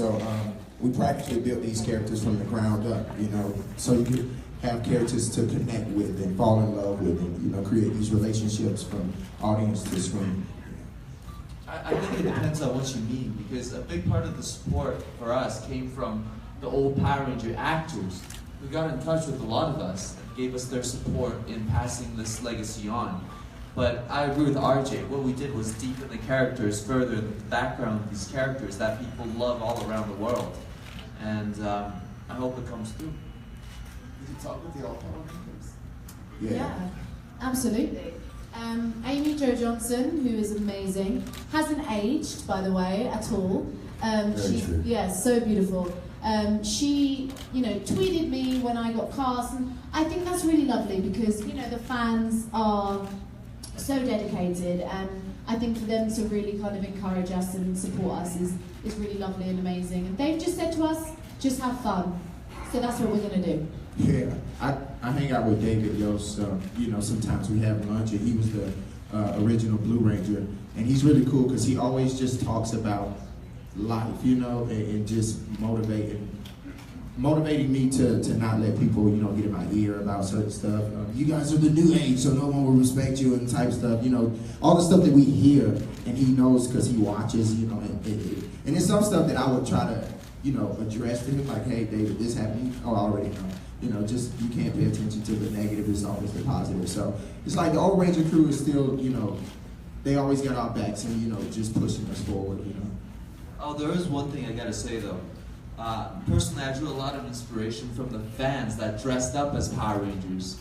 So we practically built these characters from the ground up, you know, so you could have characters to connect with and fall in love with and, you know, create these relationships from audience to screen. I think it depends on what you mean, because a big part of the support for us came from the old Power Ranger actors who got in touch with a lot of us and gave us their support in passing this legacy on. But I agree with RJ, what we did was deepen the characters further, the background of these characters that people love all around the world. And I hope it comes through. Did you talk with the old Power Rangers? Yeah, absolutely. Amy Jo Johnson, who is amazing, hasn't aged, by the way, at all. Yeah, so beautiful. She, you know, tweeted me when I got cast, and I think that's really lovely because, you know, the fans are so dedicated, and I think for them to really kind of encourage us and support us is really lovely and amazing. And they've just said to us, just have fun. So that's what we're going to do. Yeah, I hang out with David Yost, you know, sometimes we have lunch, and he was the original Blue Ranger, and he's really cool because he always just talks about life, you know, and just motivating me to not let people, you know, get in my ear about certain stuff. You guys are the new age, so no one will respect you and type stuff, you know, all the stuff that we hear, and he knows because he watches, you know, and it's some stuff that I would try to, you know, address to him, like, hey, David, this happened. Oh, I already know. You know, just, you can't pay attention to the negative, it's always the positive. So it's like the old Ranger crew is still, you know, they always got our backs and, you know, just pushing us forward, you know. Oh, there is one thing I gotta say though. Personally, I drew a lot of inspiration from the fans that dressed up as Power Rangers,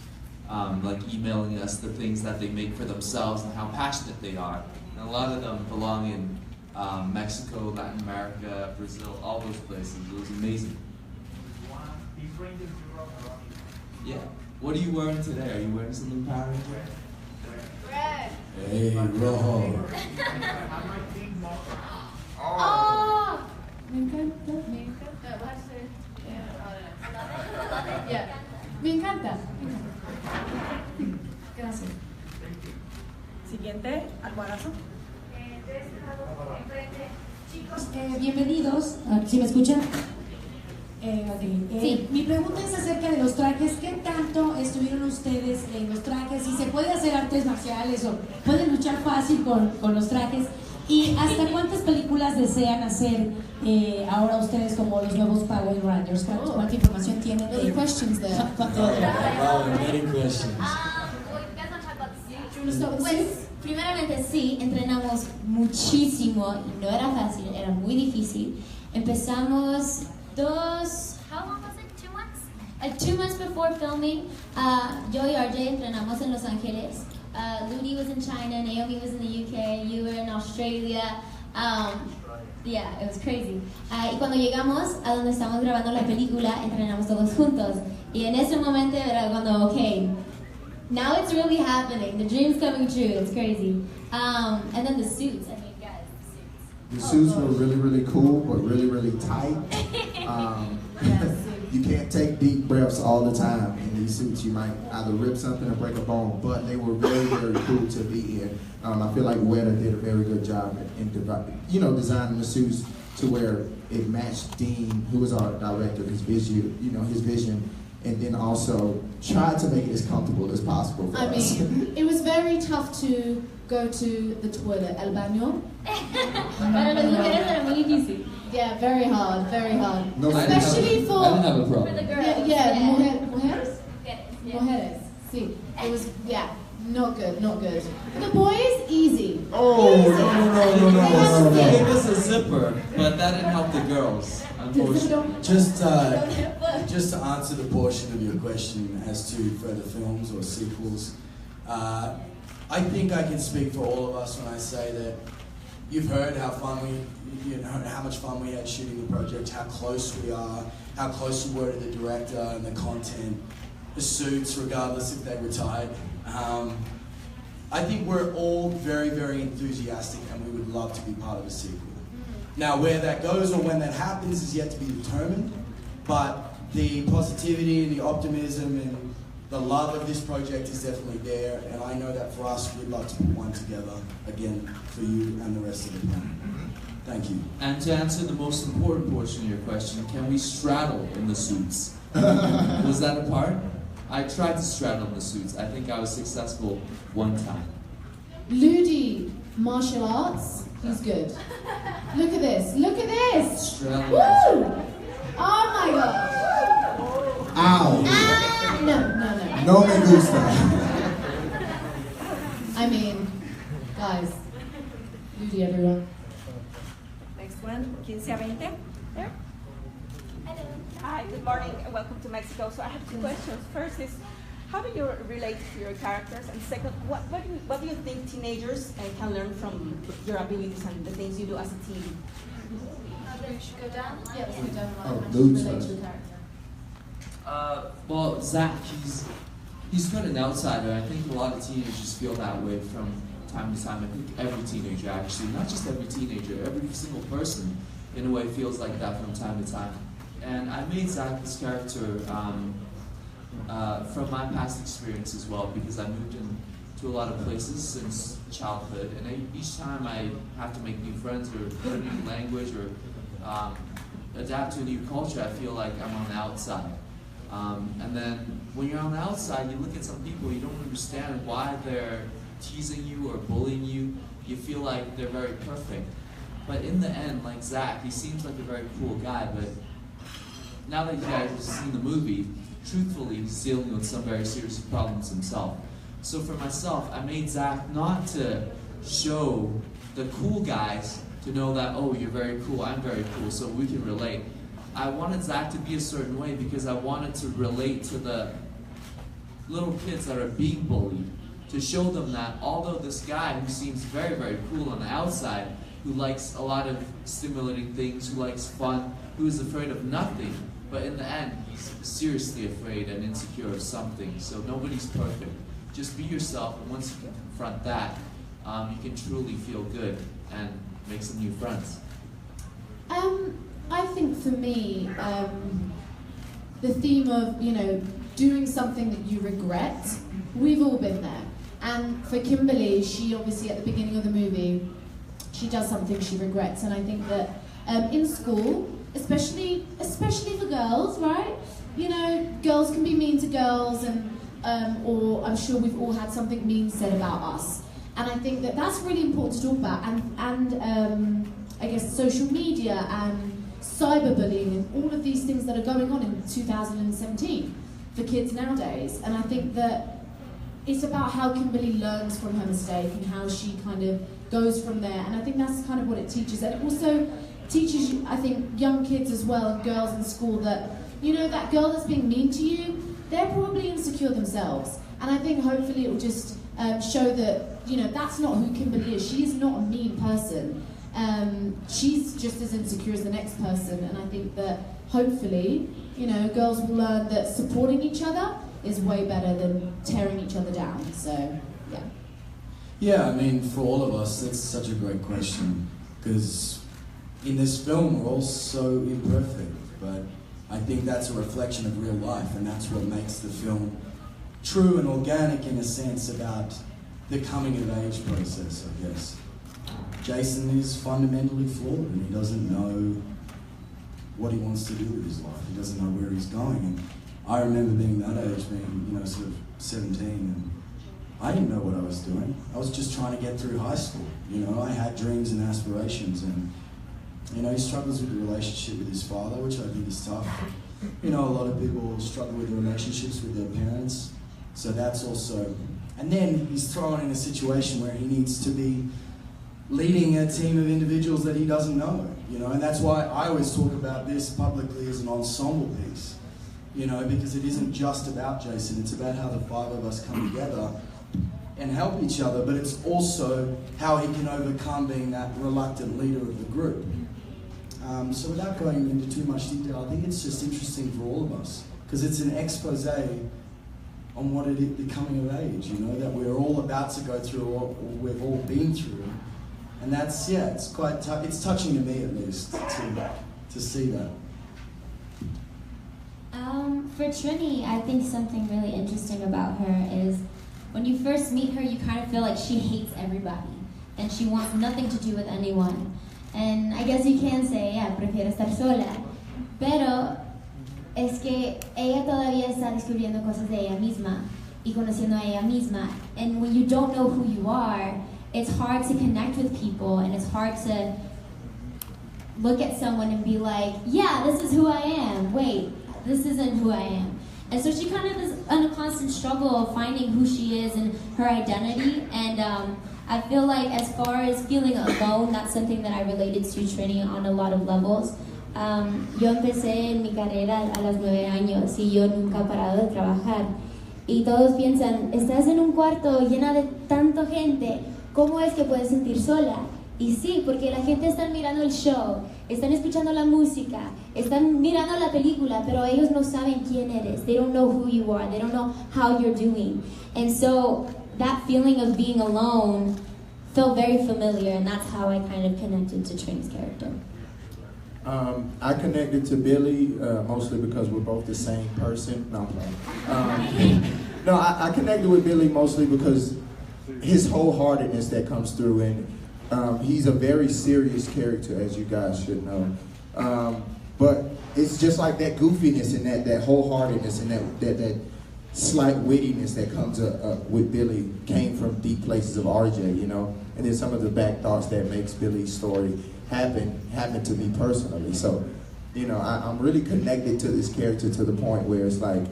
like emailing us the things that they make for themselves and how passionate they are. And a lot of them belong in Mexico, Latin America, Brazil, all those places. It was amazing. Yeah. What are you wearing today? Are you wearing something Power Ranger? Red. Hey, rojo. Oh! Me encanta. Yeah. Me encanta. Gracias. Siguiente, Alvarazo. Chicos, Bienvenidos. ¿Sí me escuchan? Sí. Mi pregunta es acerca de los trajes. ¿Qué tanto estuvieron ustedes en los trajes? Si se puede hacer artes marciales o pueden luchar fácil con los trajes. ¿Y hasta cuántas películas desean hacer ahora ustedes como los nuevos Power Rangers? ¿Cuánta información tienen? Other questions there. Many questions. Pues, primeramente sí, entrenamos muchísimo y no era fácil, era muy difícil. Empezamos how long was it? 2 months? 2 months before filming, yo y RJ entrenamos en Los Ángeles. Ludi was in China, Naomi was in the UK, you were in Australia. Yeah, it was crazy. Y cuando llegamos a donde estamos grabando la película, entrenamos todos juntos. Y en ese momento era cuando, okay, now it's really happening. The dream's coming true. It's crazy. And then the suits. I mean, guys, The suits were really, really cool, but really, really tight. You can't take deep breaths all the time in these suits. You might either rip something or break a bone, but they were very, very cool to be in. I feel like Weta did a very good job in designing the suits to where it matched Dean, who was our director, his vision, and then also tried to make it as comfortable as possible for us. I mean, it was very tough to go to the toilet, el baño. Para las mujeres era muy difícil. Yeah, very hard, very hard. No, Especially for... I didn't have a For problem. the girls. Yeah, mujeres? Yeah. Mujeres, sí. It was, yeah, not good, not good. The boys, easy. Oh, no. They gave us a zipper, but that didn't help the girls, unfortunately. Just to answer the portion of your question as to further films or sequels, I think I can speak for all of us when I say that you've heard how much fun we had shooting the project, how close we are, how close we were to the director and the content, the suits, regardless if they retired. I think we're all very, very enthusiastic and we would love to be part of a sequel. Now, where that goes or when that happens is yet to be determined, but the positivity and the optimism and the love of this project is definitely there, and I know that for us, we'd love to put one together again for you and the rest of the planet. Thank you. And to answer the most important portion of your question, can we straddle in the suits? Was that a part? I tried to straddle in the suits. I think I was successful one time. Ludi, martial arts, he's good. Look at this, look at this! Straddling. Woo! Oh my god! Ow! No. No me gusta. I mean, guys, Ludi everyone. Next one, 15 a 20. There. Hello. Hi, good morning and welcome to Mexico. So I have two questions. First is, how do you relate to your characters? And second, what do you think teenagers can learn from your abilities and the things you do as a team? We should go down. Yeah, let's go down the line. Oh, How do you Lude's relate first. to the character? Well, Zach, he's kind of an outsider. I think a lot of teenagers feel that way from time to time. I think every teenager, actually, not just every teenager, every single person, in a way, feels like that from time to time. And I made Zach this character from my past experience as well, because I moved into a lot of places since childhood, and each time I have to make new friends or learn a new language or adapt to a new culture, I feel like I'm on the outside. And then when you're on the outside, you look at some people, you don't understand why they're teasing you or bullying you. You feel like they're very perfect. But in the end, like Zach, he seems like a very cool guy, but now that you guys have seen the movie, truthfully, he's dealing with some very serious problems himself. So for myself, I made Zach not to show the cool guys to know that, oh, you're very cool, I'm very cool, so we can relate. I wanted Zach to be a certain way because I wanted to relate to the little kids that are being bullied, to show them that although this guy who seems very, very cool on the outside, who likes a lot of stimulating things, who likes fun, who is afraid of nothing, but in the end, he's seriously afraid and insecure of something. So nobody's perfect. Just be yourself, and once you can confront that, you can truly feel good and make some new friends. I think for me, the theme of, doing something that you regret, we've all been there. And for Kimberly, she obviously at the beginning of the movie, she does something she regrets. And I think that in school, especially for girls, right? Girls can be mean to girls, and or I'm sure we've all had something mean said about us. And I think that that's really important to talk about. And I guess social media and cyberbullying and all of these things that are going on in 2017 for kids nowadays. And I think that it's about how Kimberly learns from her mistake and how she kind of goes from there. And I think that's kind of what it teaches. And it also teaches, I think, young kids as well and girls in school that, that girl that's being mean to you, they're probably insecure themselves. And I think hopefully it will just show that, that's not who Kimberly is. She is not a mean person. She's just as insecure as the next person. And I think that hopefully, girls will learn that supporting each other is way better than tearing each other down. So, yeah. Yeah, I mean, for all of us, that's such a great question, because in this film, we're all so imperfect, but I think that's a reflection of real life, and that's what makes the film true and organic in a sense about the coming of age process, I guess. Jason is fundamentally flawed, and he doesn't know what he wants to do with his life. He doesn't know where he's going. And I remember being that age, being, sort of 17, and I didn't know what I was doing. I was just trying to get through high school. I had dreams and aspirations, and he struggles with the relationship with his father, which I think is tough. A lot of people struggle with the relationships with their parents, so that's also. And then he's thrown in a situation where he needs to be leading a team of individuals that he doesn't know, and that's why I always talk about this publicly as an ensemble piece, because it isn't just about Jason, it's about how the five of us come together and help each other, but it's also how he can overcome being that reluctant leader of the group. So without going into too much detail, I think it's just interesting for all of us, because it's an expose on what it is becoming of age, that we're all about to go through, or we've all been through. And that's, it's quite it's touching to me, at least, to see that. For Trini, I think something really interesting about her is when you first meet her, you kind of feel like she hates everybody and she wants nothing to do with anyone. And I guess you can say, yeah, prefiero estar sola. Pero es que ella todavía está descubriendo cosas de ella misma y conociendo a ella misma. And when you don't know who you are, it's hard to connect with people, and it's hard to look at someone and be like, yeah, this is who I am. Wait, this isn't who I am. And so she kind of is in a constant struggle of finding who she is and her identity. And I feel like as far as feeling alone, that's something that I related to Trini on a lot of levels. Yo empecé en mi carrera a los 9 años y yo nunca he parado de trabajar. Y todos piensan, estás en un cuarto llena de tanta gente, ¿cómo es que puedes sentir sola? Y sí, porque la gente está mirando el show, están escuchando la música, están mirando la película, pero ellos no saben quién eres. They don't know who you are. They don't know how you're doing. And so that feeling of being alone felt very familiar, and that's how I kind of connected to Trini's character. I connected to Billy mostly because we're both the same person. No, I'm playing. No, I connected with Billy mostly because his wholeheartedness that comes through, and he's a very serious character, as you guys should know. But it's just like that goofiness and that wholeheartedness and that slight wittiness that comes with Billy came from deep places of RJ, you know. And then some of the back thoughts that makes Billy's story happened to me personally. So, you know, I'm really connected to this character to the point where it's like,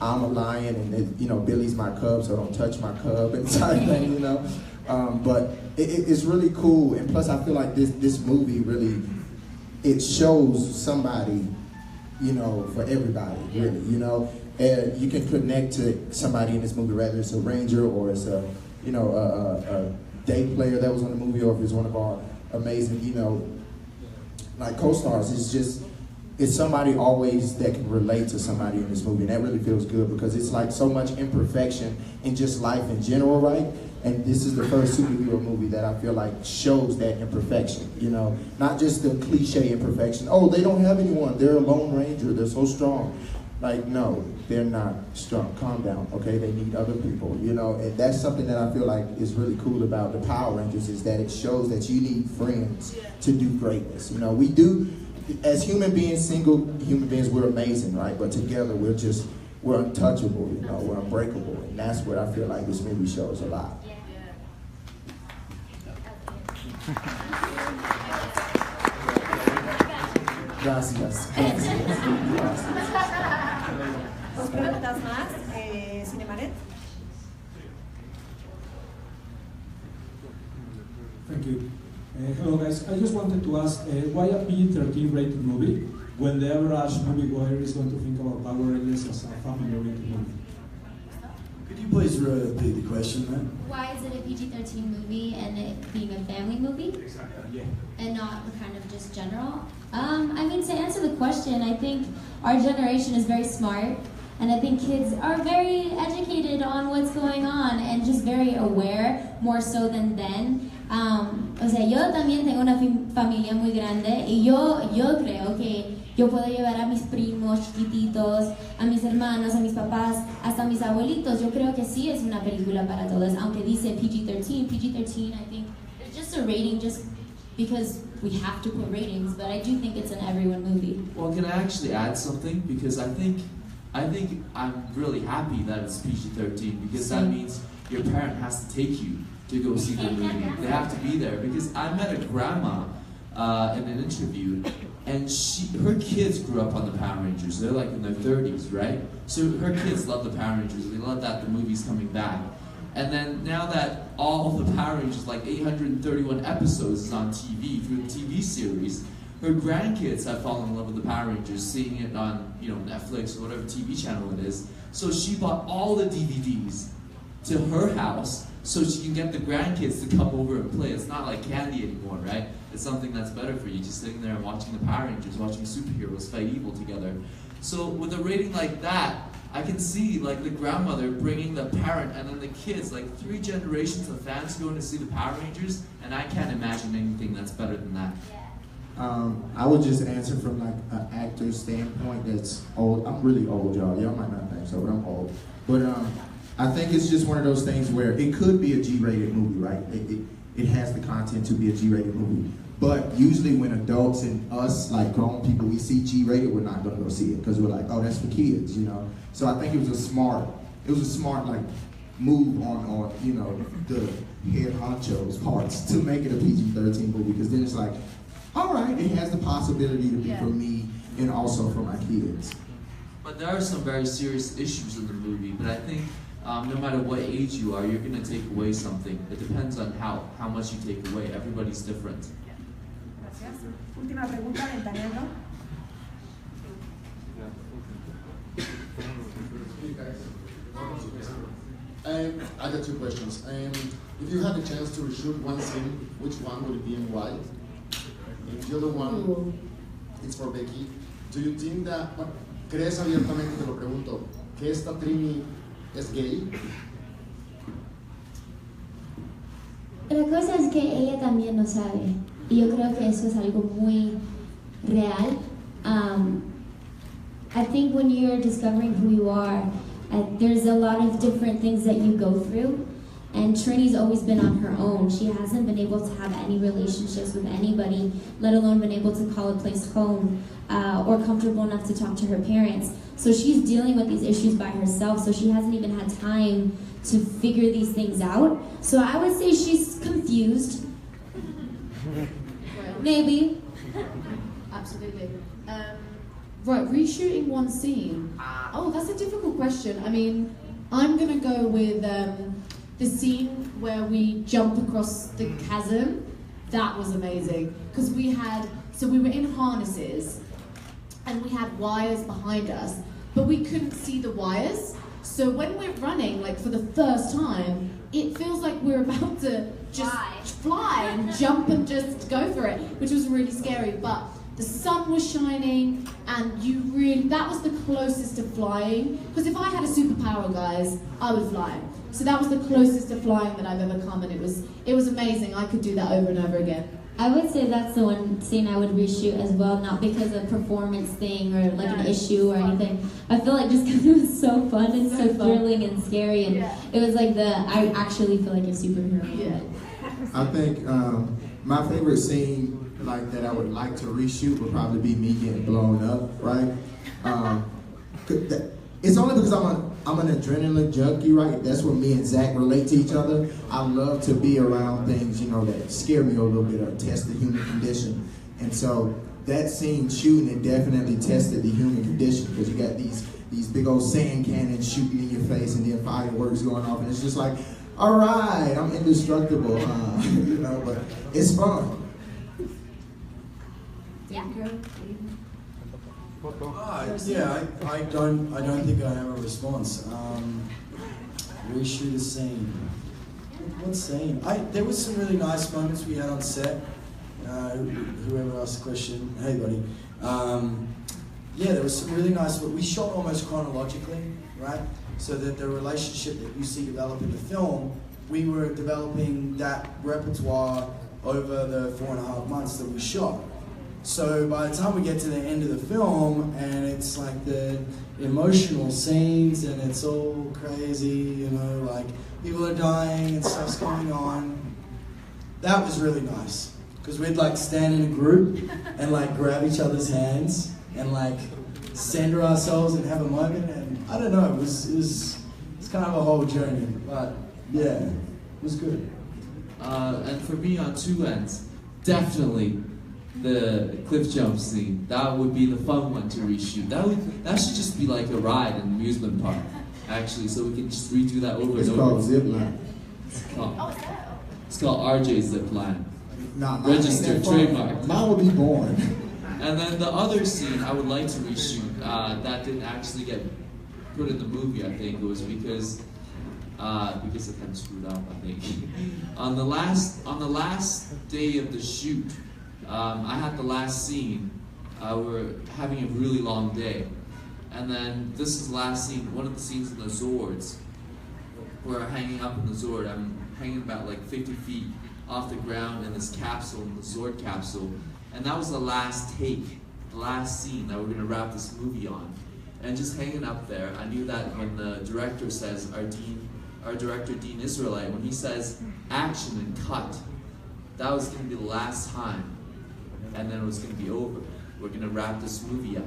I'm a lion and, you know, Billy's my cub, so don't touch my cub and type thing, you know. But it's really cool, and plus I feel like this movie really, it shows somebody, you know, for everybody, really, you know. And you can connect to somebody in this movie, whether it's a ranger or it's a, you know, a day player that was on the movie, or if it's one of our amazing, you know, like co-stars. It's somebody always that can relate to somebody in this movie, and that really feels good because it's like so much imperfection in just life in general, right? And this is the first superhero movie that I feel like shows that imperfection, you know? Not just the cliche imperfection. Oh, they don't have anyone. They're a lone ranger. They're so strong. Like, no, they're not strong. Calm down, okay? They need other people, you know? And that's something that I feel like is really cool about the Power Rangers, is that it shows that you need friends to do greatness. You know, we do, as human beings, single human beings, we're amazing, right? But together, we're untouchable, you know? We're unbreakable. And that's what I feel like this movie shows a lot. Gracias. Dos preguntas más, Cinemanet. Thank you. Hello guys, I just wanted to ask, why a PG-13 rated movie when the average moviegoer is going to think about Power Rangers as a family-oriented movie? Could you please repeat the question, man? Why is it a PG-13 movie and it being a family movie? Exactly, yeah. And not kind of just general? I mean, to answer the question, I think our generation is very smart, and I think kids are very educated on what's going on and just very aware, more so than then. O sea, yo también tengo una familia muy grande y yo creo que yo puedo llevar a mis primos chiquititos, a mis hermanos, a mis papás, hasta a mis abuelitos. Yo creo que sí es una película para todos, aunque dice PG-13. PG-13, I think, it's just a rating just because we have to put ratings, but I do think it's an everyone movie. Well, can I actually add something? Because I think I'm really happy that it's PG-13, because that means your parent has to take you to go see the movie. They have to be there, because I met a grandma in an interview, and her kids grew up on the Power Rangers. They're like in their 30s, right? So her kids love the Power Rangers. They love that the movie's coming back. And then now that all of the Power Rangers, like 831 episodes, is on TV through the TV series, her grandkids have fallen in love with the Power Rangers, seeing it on, you know, Netflix or whatever TV channel it is. So she bought all the DVDs to her house so she can get the grandkids to come over and play. It's not like candy anymore, right? It's something that's better for you, just sitting there and watching the Power Rangers, watching superheroes fight evil together. So with a rating like that, I can see like the grandmother bringing the parent and then the kids, like 3 generations of fans going to see the Power Rangers, and I can't imagine anything that's better than that. I would just answer from like an actor's standpoint that's old. I'm really old, y'all. Y'all might not think so, but I'm old. But I think it's just one of those things where it could be a G-rated movie, right? It has the content to be a G-rated movie. But usually when adults and us, like grown people, we see G-rated, we're not gonna go see it because we're like, oh, that's for kids, you know. So I think it was a smart like move on you know the head honcho's parts to make it a PG-13 movie, because then it's like, all right, it has the possibility to be for me and also for my kids. But there are some very serious issues in the movie, but I think no matter what age you are, you're going to take away something. It depends on how much you take away. Everybody's different. Gracias. Última pregunta, Ventaneando. I got two questions. If you had a chance to reshoot one scene, which one would it be and why? And the other one, it's for Becky. Do you think that, crees abiertamente, te lo pregunto, que esta Trini es gay? La cosa es que ella también lo sabe, y yo creo que eso es algo muy real. I think when you're discovering who you are, there's a lot of different things that you go through, and Trini's always been on her own. She hasn't been able to have any relationships with anybody, let alone been able to call a place home, or comfortable enough to talk to her parents. So she's dealing with these issues by herself, so she hasn't even had time to figure these things out. So I would say she's confused. Maybe. Absolutely. Right, reshooting one scene. Oh, that's a difficult question. I mean, I'm gonna go with the scene where we jump across the chasm. That was amazing, because we were in harnesses and we had wires behind us, but we couldn't see the wires. So when we're running, like for the first time, it feels like we're about to just fly and jump and just go for it, which was really scary. But the sun was shining, and that was the closest to flying. Because if I had a superpower, guys, I would fly. So that was the closest to flying that I've ever come, and it was amazing. I could do that over and over again. I would say that's the one scene I would reshoot as well, not because of performance thing or like an issue or anything. I feel like just because it was so fun and so thrilling and scary, and it was like I actually feel like a superhero. Yeah. I think my favorite scene like that I would like to reshoot would probably be me getting blown up, right? It's only because I'm an adrenaline junkie, right? That's where me and Zach relate to each other. I love to be around things, you know, that scare me a little bit or test the human condition. And so that scene shooting, it definitely tested the human condition, because you got these big old sand cannons shooting in your face and then fireworks going off, and it's just like, all right, I'm indestructible, you know, but it's fun. Yeah. I don't think I have a response. Reshoot a scene. What scene? There was some really nice moments we had on set. Whoever asked the question, hey buddy. There was some really nice. We shot almost chronologically, right? So that the relationship that you see develop in the film, we were developing that repertoire over the 4.5 months that we shot. So by the time we get to the end of the film, and it's like the emotional scenes, and it's all crazy, you know, like people are dying and stuff's going on. That was really nice, because we'd like stand in a group and like grab each other's hands and like center ourselves and have a moment. And I don't know, it's kind of a whole journey, but yeah, it was good. And for me, on two ends, definitely the cliff jump scene. That would be the fun one to reshoot. That should just be like a ride in an amusement park, actually, so we can just redo that over and over. It's called Zip Line. It's called RJ's Zip Line. Nah, registered trademark. Mine will be born. And then the other scene I would like to reshoot, that didn't actually get put in the movie, I think. It was because it kind of screwed up, I think. on the last day of the shoot, I had the last scene. We're having a really long day. And then this is the last scene, one of the scenes in the Zords. We're hanging up in the Zord. I'm hanging about like 50 feet off the ground in this capsule, in the Zord capsule. And that was the last take, the last scene that we're gonna wrap this movie on. And just hanging up there, I knew that when the director says, our director Dean Israelite, when he says action and cut, that was gonna be the last time and then it was going to be over. We're going to wrap this movie up.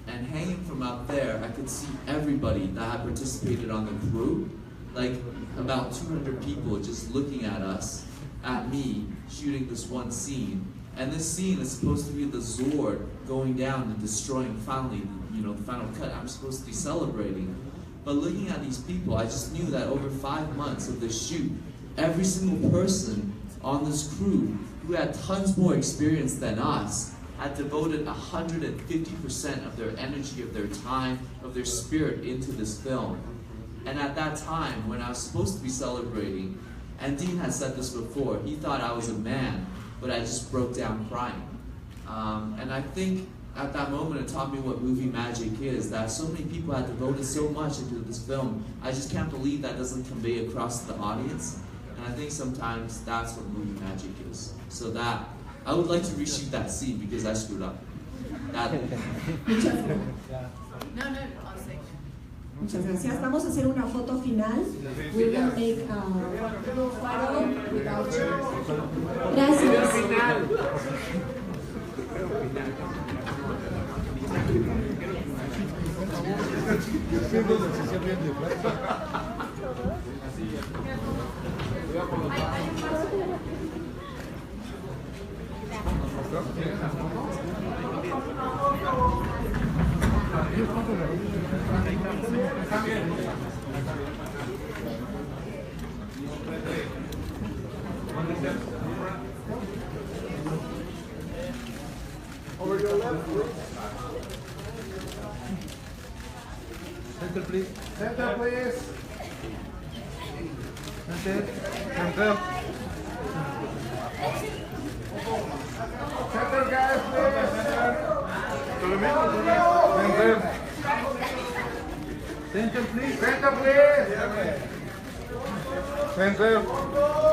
And hanging from out there, I could see everybody that had participated on the crew, like about 200 people just looking at us, at me, shooting this one scene. And this scene is supposed to be the Zord going down and destroying finally, the final cut. I'm supposed to be celebrating. But looking at these people, I just knew that over 5 months of this shoot, every single person on this crew who had tons more experience than us had devoted 150% of their energy, of their time, of their spirit into this film. And at that time, when I was supposed to be celebrating, and Dean had said this before, he thought I was a man, but I just broke down crying. And I think at that moment it taught me what movie magic is, that so many people had devoted so much into this film. I just can't believe that doesn't convey across to the audience. And I think sometimes that's what movie magic is. So that, I would like to reshoot that scene because I screwed up. Muchas gracias. Vamos a hacer una foto final. We will make a photo without you. Gracias. Over your left, please. Center, please. Center, please. Center. Center. Center, guys, please. Center. Center, please. Center, please. Center.